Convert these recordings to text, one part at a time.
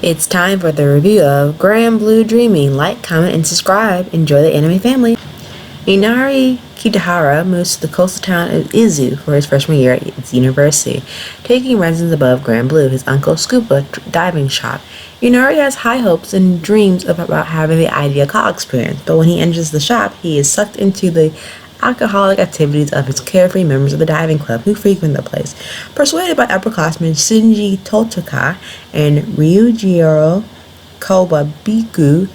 It's time for the review of Grand Blue Dreaming. Like, comment, and subscribe. Enjoy the anime family. Inari Kitahara moves to the coastal town of Izu for his freshman year at its university, taking residence above Grand Blue, his uncle's scuba diving shop. Inari has high hopes and dreams about having the ideal college experience, but when he enters the shop, he is sucked into the alcoholic activities of his carefree members of the diving club who frequent the place. Persuaded by upperclassmen Shinji Totoka and Ryujiro Kobabiku,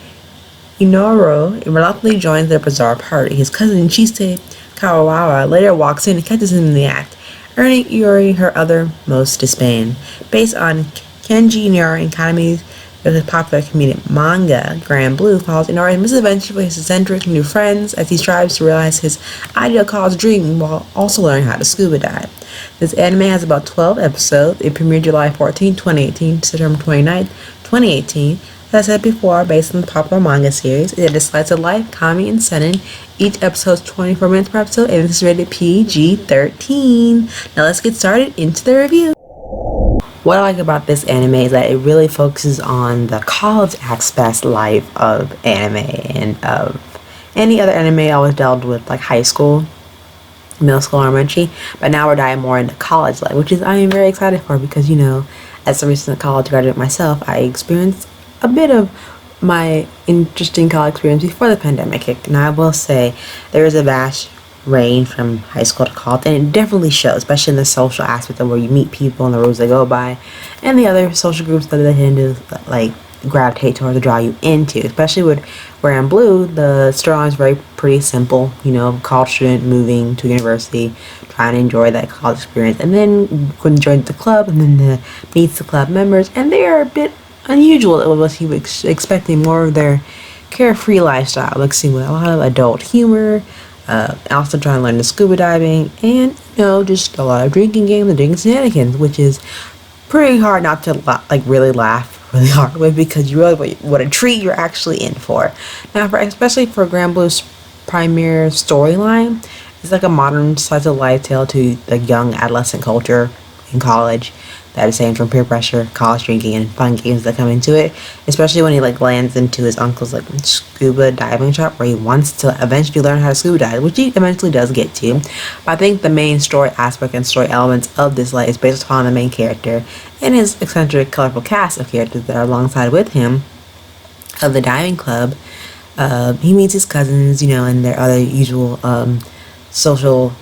Inaro reluctantly joins their bizarre party. His cousin Chise Kawawara later walks in and catches him in the act, earning Iori her uttermost disdain. Based on Kenji Inari Akademi's popular comedic manga, Grand Blue follows Inari's misadventure with his eccentric new friends as he strives to realize his ideal college dream while also learning how to scuba dive. This anime has about 12 episodes. It premiered July 14, 2018 to September 29, 2018. As I said before, based on the popular manga series, it is slice of life, comedy, and seinen. Each episode is 24 minutes per episode, and this is rated PG-13. Now let's get started into the review. What I like about this anime is that it really focuses on the college aspect life of anime and of any other anime I always dealt with, like high school, middle school, elementary. But now we're diving more into college life, which is I am very excited for because, as a recent college graduate myself, I experienced a bit of my interesting college experience before the pandemic hit. And I will say there is a vast range from high school to college, and it definitely shows, especially in the social aspect of where you meet people and the rules they go by, and the other social groups that they tend to like gravitate towards or draw you into. Especially with Grand Blue, the storyline is very pretty simple. College student moving to university, trying to enjoy that college experience, and then joins the club, and then meets the club members, and they are a bit unusual. It was he was expecting more of their carefree lifestyle, mixing with a lot of adult humor. Also trying to learn the scuba diving, and just a lot of drinking games and drinking shenanigans, which is pretty hard not to really laugh really hard with, because you really what a treat you're actually in for. Now, especially for Grand Blue's primary storyline, it's like a modern slice of life tale to the young adolescent culture in college that is saved from peer pressure, college drinking, and fun games that come into it. Especially when he lands into his uncle's scuba diving shop, where he wants to eventually learn how to scuba dive, which he eventually does get to. But I think the main story aspect and story elements of this is based upon the main character and his eccentric, colorful cast of characters that are alongside with him of the diving club. He meets his cousins, and their other usual social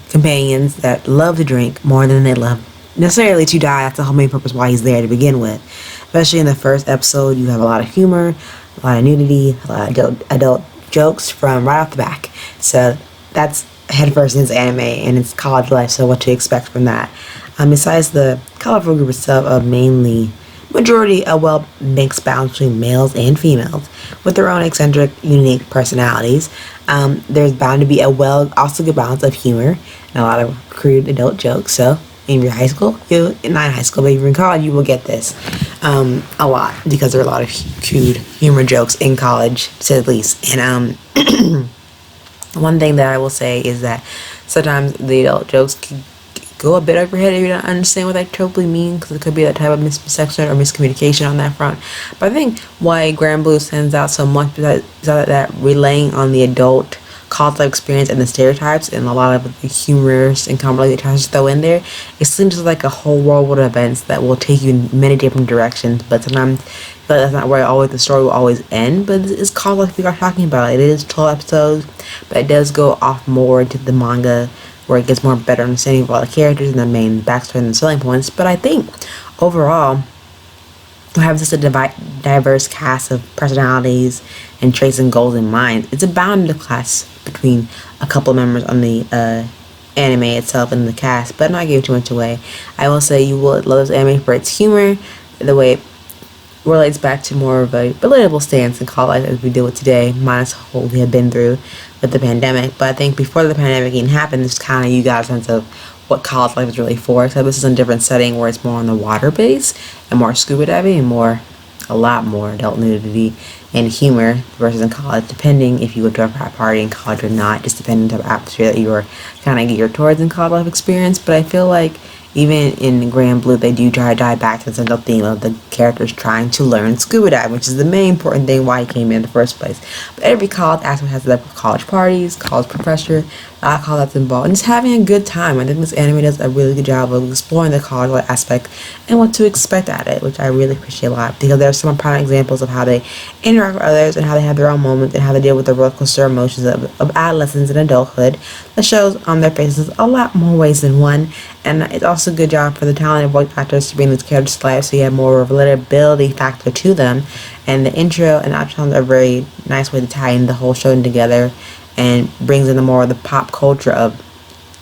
companions that love to drink more than they love necessarily to die. That's the whole main purpose why he's there to begin with. Especially in the first episode, you have a lot of humor, a lot of nudity, a lot of adult jokes from right off the back. So that's headfirst in its anime and its college life, so what to expect from that. Besides the colorful group itself of mainly majority a well mixed balance between males and females with their own eccentric, unique personalities. There's bound to be also good balance of humor and a lot of crude adult jokes. So in your high school, not in high school, but even in college, you will get this a lot, because there are a lot of crude humor jokes in college, to say the least. And one thing that I will say is that sometimes the adult jokes can go a bit over your head if you don't understand what they totally mean, because it could be that type of misperception or miscommunication on that front. But I think why Grand Blue stands out so much is that relaying on the adult college life experience and the stereotypes and a lot of the humorous and comedy they try to throw in there. It seems like a whole whirlwind of events that will take you in many different directions, but sometimes that's not where the story will always end. But it's called, like we are talking about, it is 12 episodes, but it does go off more into the manga, where it gets more better understanding of all the characters and the main backstory and the selling points. But I think overall, we have just a diverse cast of personalities and traits and goals in mind. It's a bound to clash between a couple of members on the anime itself and the cast, but not giving too much away. I will say you will love this anime for its humor, the way it relates back to more of a relatable stance in college as we deal with today, minus what we have been through with the pandemic. But I think before the pandemic even happened, this kind of you got a sense of what college life is really for, except this is a different setting where it's more on the water base and more scuba diving and a lot more adult nudity and humor versus in college, depending if you go to a frat party in college or not, just depending on the atmosphere that you are kind of geared towards in college life experience. But I feel like Even in Grand Blue, they do try to dive back to the central theme of the characters trying to learn scuba diving, which is the main important thing why he came in the first place. But every college aspect has the college parties, college pressure, a lot of college that's involved, and just having a good time. I think this anime does a really good job of exploring the college life aspect and what to expect at it, which I really appreciate a lot, because there are some prime examples of how they interact with others and how they have their own moments and how they deal with the roller coaster emotions of adolescence and adulthood. The shows on their faces a lot more ways than one, and it's also a good job for the talented voice actors to bring these characters to life, so you have more of a relatability factor to them. And the intro and outro are a very nice way to tie in the whole show together and brings in the more of the pop culture of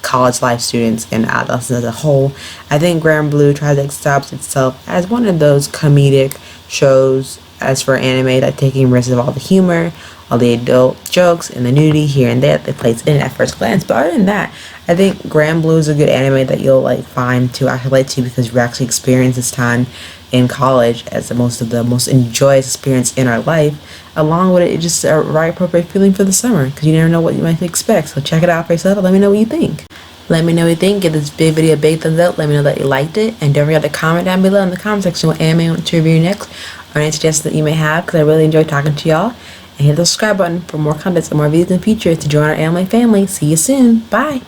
college life students and adolescents as a whole. I think Grand Blue tries to establish itself as one of those comedic shows as for anime that taking risks of all the humor, all the adult jokes, and the nudity here and there that plays in at first glance. But other than that, I think Grand Blue is a good anime that you'll find to actually relate to, because you actually experience this time in college as the most enjoyable experience in our life. Along with it, it's just a right appropriate feeling for the summer, because you never know what you might expect. So check it out for yourself and let me know what you think. Let me know what you think. Give this big video a big thumbs up. Let me know that you liked it. And don't forget to comment down below in the comment section what anime you want to review next, or any suggestions that you may have, because I really enjoy talking to y'all. And hit the subscribe button for more content and more videos in the future to join our anime family. See you soon. Bye.